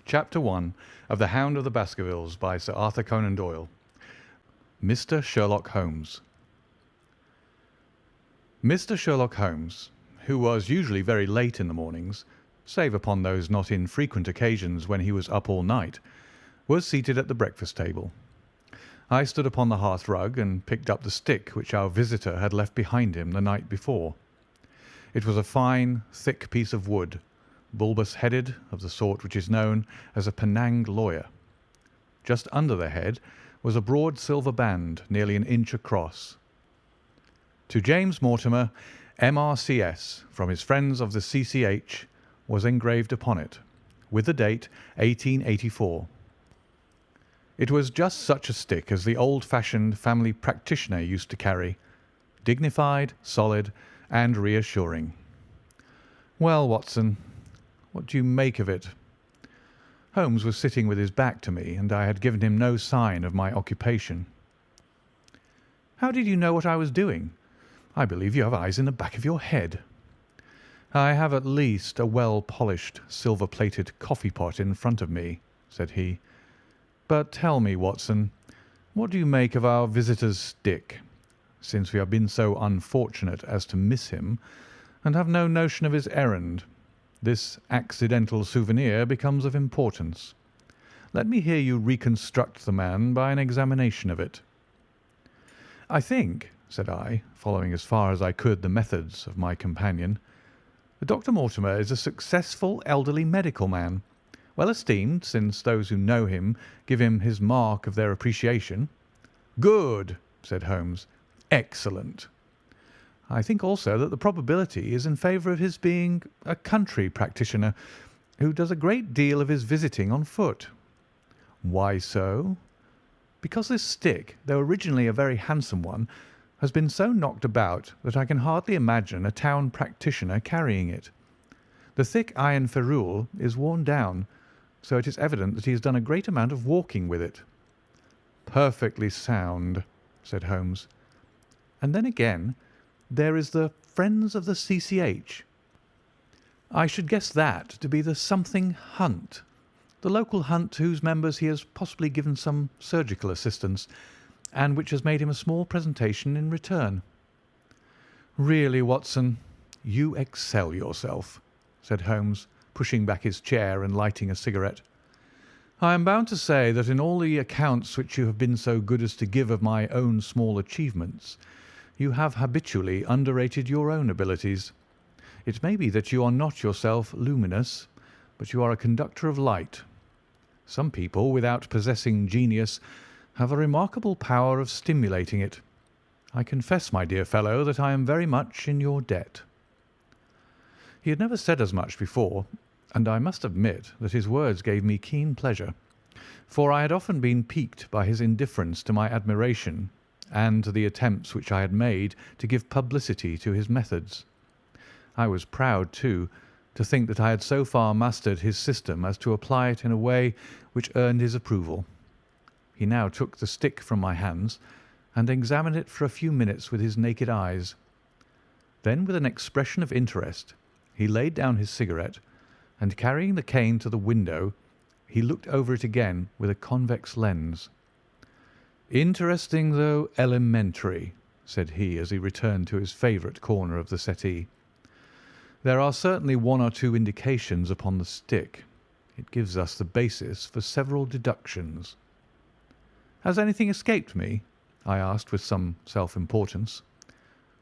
Chapter 1 of The Hound of the Baskervilles by Sir Arthur Conan Doyle. Mr. Sherlock Holmes. Mr. Sherlock Holmes, who was usually very late in the mornings, save upon those not infrequent occasions when he was up all night, was seated at the breakfast table. I stood upon the hearth-rug and picked up the stick which our visitor had left behind him the night before. It was a fine, thick piece of wood, bulbous-headed, of the sort which is known as a Penang lawyer. Just under the head was a broad silver band nearly an inch across. To James Mortimer, M.R.C.S., from his friends of the C.C.H., was engraved upon it, with the date 1884. It was just such a stick as the old-fashioned family practitioner used to carry, dignified, solid, and reassuring. Well, Watson, what do you make of it? Holmes was sitting with his back to me, and I had given him no sign of my occupation. How did you know what I was doing? I believe you have eyes in the back of your head. I have at least a well-polished, silver-plated coffee-pot in front of me, said he. But tell me, Watson, what do you make of our visitor's stick, since we have been so unfortunate as to miss him, and have no notion of his errand? This accidental souvenir becomes of importance. Let me hear you reconstruct the man by an examination of it. I think, said I, following as far as I could the methods of my companion, that Dr. Mortimer is a successful elderly medical man, well esteemed, since those who know him give him his mark of their appreciation. Good, said Holmes. Excellent. I think also that the probability is in favour of his being a country practitioner who does a great deal of his visiting on foot. Why so? Because this stick, though originally a very handsome one, has been so knocked about that I can hardly imagine a town practitioner carrying it. The thick iron ferrule is worn down, so it is evident that he has done a great amount of walking with it. Perfectly sound, said Holmes. And then again, there is the Friends of the C.C.H. I should guess that to be the something hunt, the local hunt to whose members he has possibly given some surgical assistance, and which has made him a small presentation in return. Really, Watson, you excel yourself, said Holmes, pushing back his chair and lighting a cigarette. I am bound to say that in all the accounts which you have been so good as to give of my own small achievements, you have habitually underrated your own abilities. It may be that you are not yourself luminous, but you are a conductor of light. Some people, without possessing genius, have a remarkable power of stimulating it. I confess, my dear fellow, that I am very much in your debt. He had never said as much before, and I must admit that his words gave me keen pleasure, for I had often been piqued by his indifference to my admiration and to the attempts which I had made to give publicity to his methods. I was proud, too, to think that I had so far mastered his system as to apply it in a way which earned his approval. He now took the stick from my hands and examined it for a few minutes with his naked eyes. Then, with an expression of interest, he laid down his cigarette, and carrying the cane to the window, he looked over it again with a convex lens. Interesting, though elementary, said he as he returned to his favourite corner of the settee. There are certainly one or two indications upon the stick. It gives us the basis for several deductions. Has anything escaped me? I asked with some self-importance.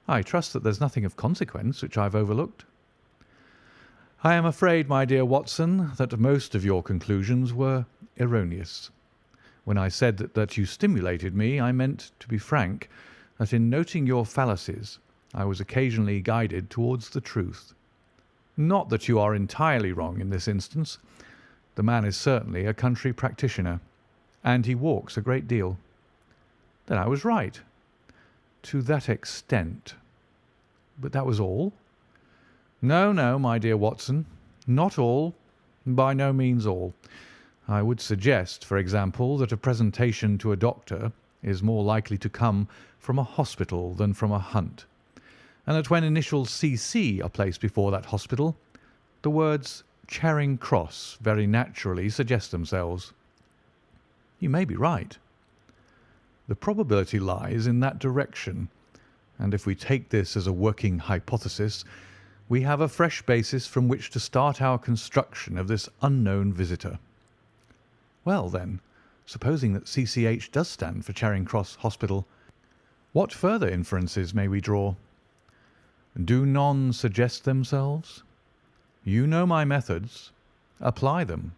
I trust that there's nothing of consequence which I've overlooked. I am afraid, my dear Watson, that most of your conclusions were erroneous. When I said that you stimulated me, I meant, to be frank, that in noting your fallacies, I was occasionally guided towards the truth. Not that you are entirely wrong in this instance. The man is certainly a country practitioner, and he walks a great deal. Then I was right. To that extent. But that was all? No, no, my dear Watson, not all, by no means all. I would suggest, for example, that a presentation to a doctor is more likely to come from a hospital than from a hunt, and that when initials C.C. are placed before that hospital, the words Charing Cross very naturally suggest themselves. You may be right. The probability lies in that direction, and if we take this as a working hypothesis, we have a fresh basis from which to start our construction of this unknown visitor. Well, then, supposing that CCH does stand for Charing Cross Hospital, what further inferences may we draw? Do none suggest themselves? You know my methods. Apply them.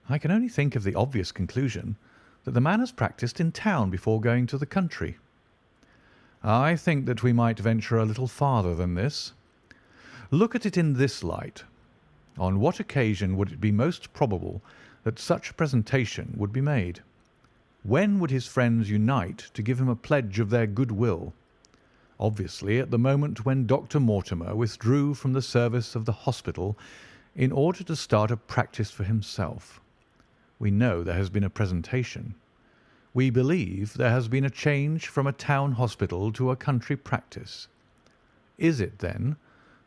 I can only think of the obvious conclusion that the man has practised in town before going to the country. I think that we might venture a little farther than this. Look at it in this light. On what occasion would it be most probable that such a presentation would be made? When would his friends unite to give him a pledge of their goodwill? Obviously at the moment when Dr. Mortimer withdrew from the service of the hospital in order to start a practice for himself. We know there has been a presentation. We believe there has been a change from a town hospital to a country practice. Is it, then,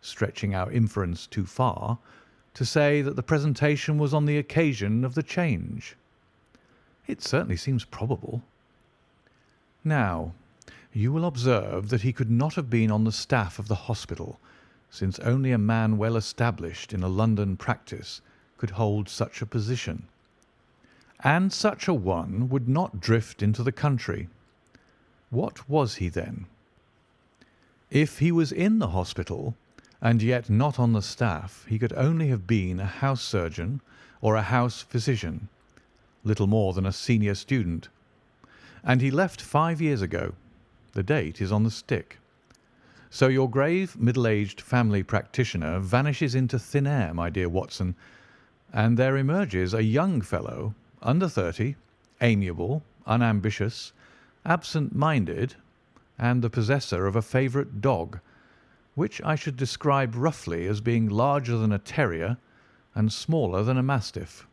stretching our inference too far, to say that the presentation was on the occasion of the change? It certainly seems probable. Now, you will observe that he could not have been on the staff of the hospital, since only a man well established in a London practice could hold such a position. And such a one would not drift into the country. What was he then? If he was in the hospital, and yet not on the staff, he could only have been a house surgeon or a house physician, little more than a senior student. And he left 5 years ago. The date is on the stick. So your grave, middle-aged family practitioner vanishes into thin air, my dear Watson, and there emerges a young fellow, under 30, amiable, unambitious, absent-minded, and the possessor of a favourite dog, which I should describe roughly as being larger than a terrier and smaller than a mastiff.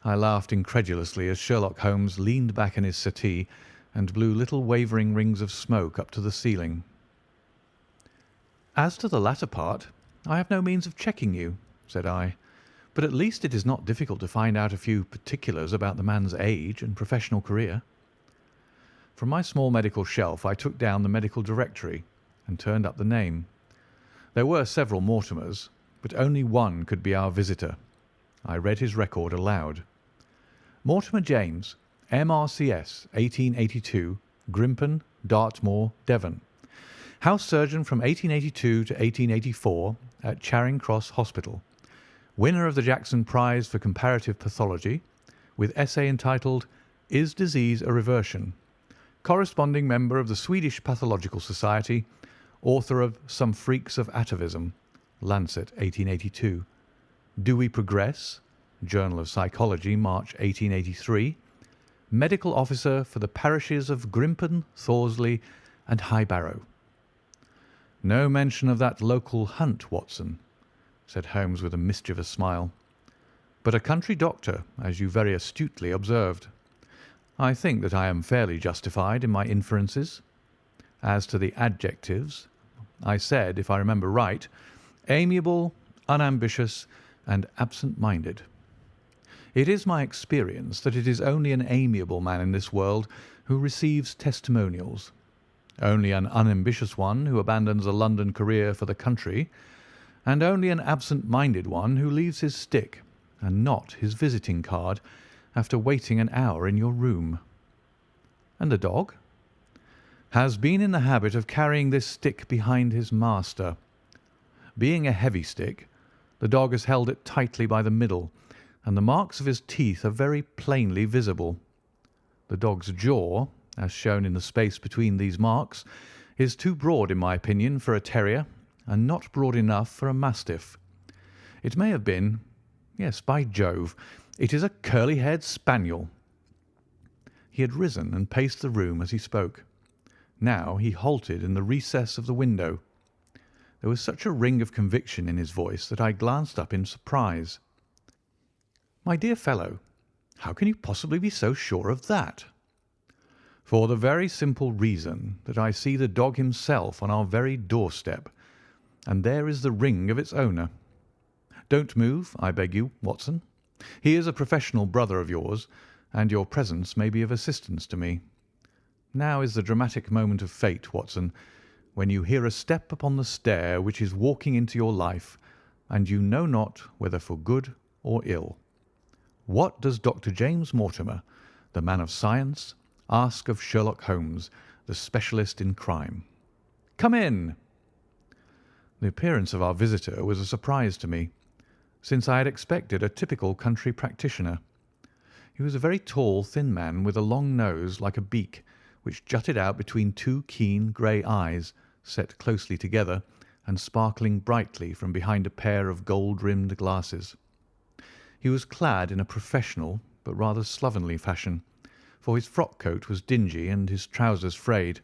I laughed incredulously as Sherlock Holmes leaned back in his settee and blew little wavering rings of smoke up to the ceiling. As to the latter part, I have no means of checking you, said I, but at least it is not difficult to find out a few particulars about the man's age and professional career. From my small medical shelf I took down the medical directory and turned up the name. There were several Mortimers, but only one could be our visitor. I read his record aloud. Mortimer James, M.R.C.S., 1882, Grimpen, Dartmoor, Devon. House surgeon from 1882 to 1884 at Charing Cross Hospital. Winner of the Jackson Prize for Comparative Pathology, with essay entitled Is Disease a Reversion? Corresponding member of the Swedish Pathological Society, author of Some Freaks of Atavism, Lancet, 1882. Do We Progress? Journal of Psychology, March 1883. Medical officer for the parishes of Grimpen, Thorsley, and High Barrow. No mention of that local hunt, Watson, said Holmes with a mischievous smile, but a country doctor, as you very astutely observed. I think that I am fairly justified in my inferences. As to the adjectives, I said, if I remember right, amiable, unambitious, and absent-minded. It is my experience that it is only an amiable man in this world who receives testimonials, only an unambitious one who abandons a London career for the country, and only an absent-minded one who leaves his stick and not his visiting card after waiting an hour in your room. And the dog? Has been in the habit of carrying this stick behind his master. Being a heavy stick, the dog has held it tightly by the middle, and the marks of his teeth are very plainly visible. The dog's jaw, as shown in the space between these marks, is too broad, in my opinion, for a terrier, and not broad enough for a mastiff. It may have been, yes, by Jove, it is a curly-haired spaniel. He had risen and paced the room as he spoke. Now he halted in the recess of the window. There was such a ring of conviction in his voice that I glanced up in surprise. My dear fellow, how can you possibly be so sure of that? For the very simple reason that I see the dog himself on our very doorstep, and there is the ring of its owner. Don't move, I beg you, Watson. He is a professional brother of yours, and your presence may be of assistance to me. Now is the dramatic moment of fate, Watson, when you hear a step upon the stair which is walking into your life, and you know not whether for good or ill. What does Dr. James Mortimer, the man of science, ask of Sherlock Holmes, the specialist in crime? Come in. The appearance of our visitor was a surprise to me, since I had expected a typical country practitioner. He was a very tall, thin man with a long nose like a beak, which jutted out between two keen grey eyes, set closely together and sparkling brightly from behind a pair of gold-rimmed glasses. He was clad in a professional but rather slovenly fashion, for his frock-coat was dingy and his trousers frayed.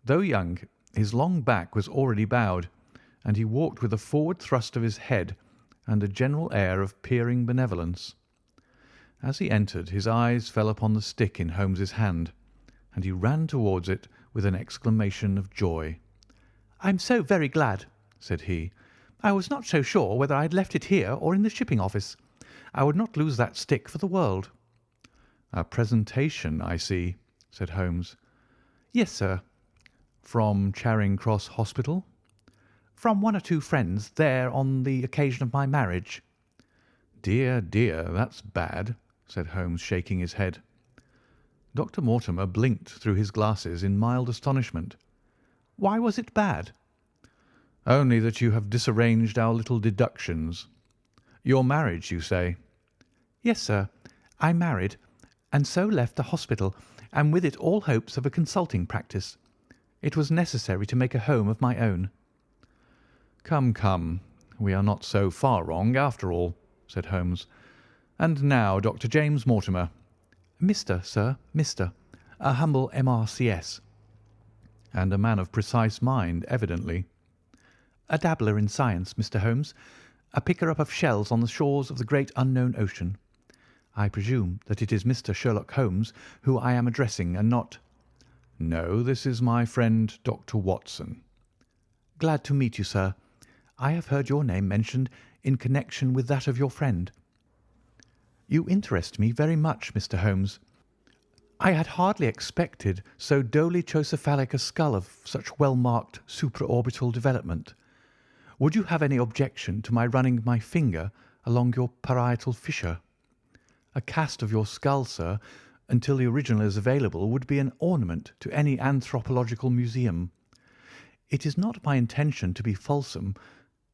Though young, his long back was already bowed, and he walked with a forward thrust of his head and a general air of peering benevolence. As he entered, his eyes fell upon the stick in Holmes's hand, and he ran towards it with an exclamation of joy. "I'm so very glad," said he. "I was not so sure whether I had left it here or in the shipping office. I would not lose that stick for the world." "A presentation, I see," said Holmes. "Yes, sir." "From Charing Cross Hospital?" "From one or two friends there on the occasion of my marriage." "Dear, dear, that's bad," said Holmes, shaking his head. Dr. Mortimer blinked through his glasses in mild astonishment. "Why was it bad?" "Only that you have disarranged our little deductions. Your marriage, you say?" "Yes, sir. I married, and so left the hospital, and with it all hopes of a consulting practice. It was necessary to make a home of my own." "Come, come, we are not so far wrong after all," said Holmes. "And now, Dr. James Mortimer." "Mr., sir, Mr. A humble M.R.C.S." "And a man of precise mind, evidently." "A dabbler in science, Mr. Holmes. A picker-up of shells on the shores of the great unknown ocean. I presume that it is Mr. Sherlock Holmes who I am addressing, and not—" "No, this is my friend Dr. Watson." "Glad to meet you, sir. I have heard your name mentioned in connection with that of your friend." "You interest me very much, Mr. Holmes. I had hardly expected so dolichocephalic a skull of such well-marked supraorbital development. Would you have any objection to my running my finger along your parietal fissure? A cast of your skull, sir, until the original is available, would be an ornament to any anthropological museum. It is not my intention to be fulsome,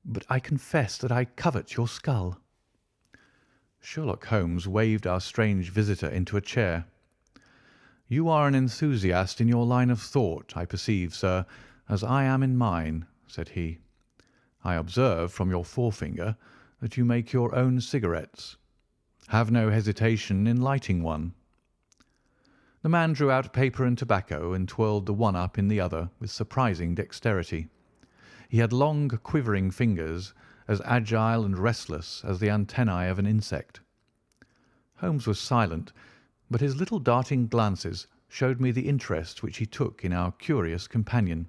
but I confess that I covet your skull." Sherlock Holmes waved our strange visitor into a chair. "You are an enthusiast in your line of thought, I perceive, sir, as I am in mine," said he. "I observe from your forefinger that you make your own cigarettes. Have no hesitation in lighting one." The man drew out paper and tobacco and twirled the one up in the other with surprising dexterity. He had long, quivering fingers, as agile and restless as the antennae of an insect. Holmes was silent, but his little darting glances showed me the interest which he took in our curious companion.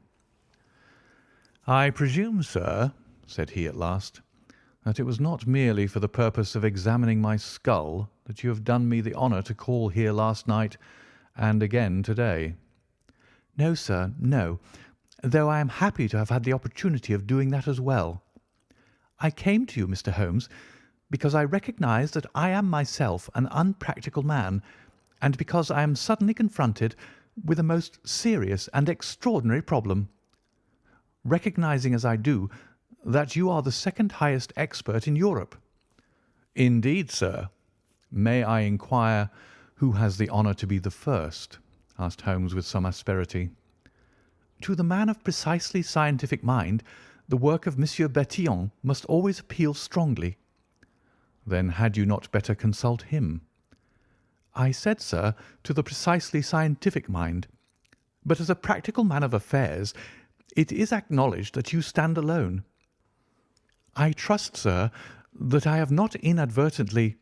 "I presume, sir," said he at last, "that it was not merely for the purpose of examining my skull that you have done me the honour to call here last night and again to-day." "No, sir, no, though I am happy to have had the opportunity of doing that as well. I came to you, Mr. Holmes, because I recognise that I am myself an unpractical man, and because I am suddenly confronted with a most serious and extraordinary problem. Recognising as I do that you are the second highest expert in Europe." "Indeed, sir. May I inquire who has the honour to be the first?" asked Holmes with some asperity. "To the man of precisely scientific mind, the work of Monsieur Bertillon must always appeal strongly." "Then had you not better consult him?" "I said, sir, to the precisely scientific mind. But as a practical man of affairs, it is acknowledged that you stand alone. I trust, sir, that I have not inadvertently—"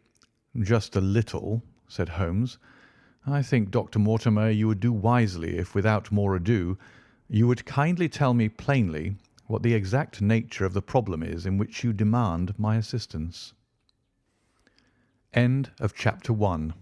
"Just a little," said Holmes. "I think, Dr. Mortimer, you would do wisely if, without more ado, you would kindly tell me plainly what the exact nature of the problem is in which you demand my assistance. End of Chapter 1.